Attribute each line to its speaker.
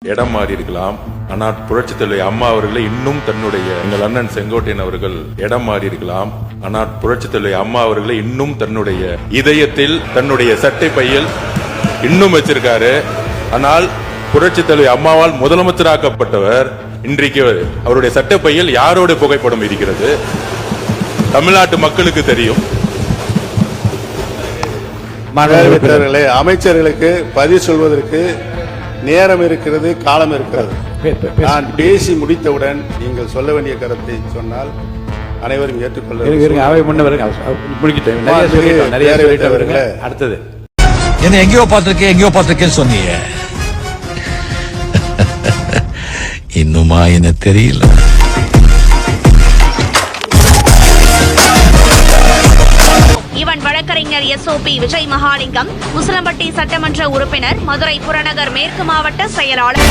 Speaker 1: இடம் மாறி இருக்கலாம். ஆனால் புரட்சி தலைவி அம்மா அவர்களை இன்னும் தன்னுடைய எங்கள் அண்ணன் செங்கோட்டையன் அவர்கள் இடம் மாறி இருக்கலாம். ஆனால் புரட்சி தலைவி அம்மா அவர்களை இன்னும் தன்னுடைய இதயத்தில் தன்னுடைய சட்டை பையில் இன்னும் வச்சிருக்காரு. ஆனால் புரட்சி தலைவி அம்மாவால் முதலமைச்சராக்கப்பட்டவர் இன்றைக்கு அவருடைய சட்டை பையில் யாரோட புகைப்படம் இருக்கிறது தமிழ்நாட்டு மக்களுக்கு தெரியும்.
Speaker 2: அமைச்சர்களுக்கு பதில் சொல்வதற்கு நேரம் இருக்கிறது, காலம் இருக்கிறது. நான் பேசி முடித்தவுடன் நீங்கள் சொல்ல வேண்டிய கருத்தை சொன்னால் அனைவரும் ஏற்றுக்கொள்ள.
Speaker 3: அடுத்தது என்ன எங்கேயோ பார்த்திருக்கேன்னு சொன்னீங்க, இன்னுமா என்ன தெரியல.
Speaker 4: இவன் வழக்கறிஞர் SOP விஜய் மகாலிங்கம், முசலம்பட்டி சட்டமன்ற உறுப்பினர், மதுரை புறநகர் மேற்கு மாவட்ட செயலாளர்.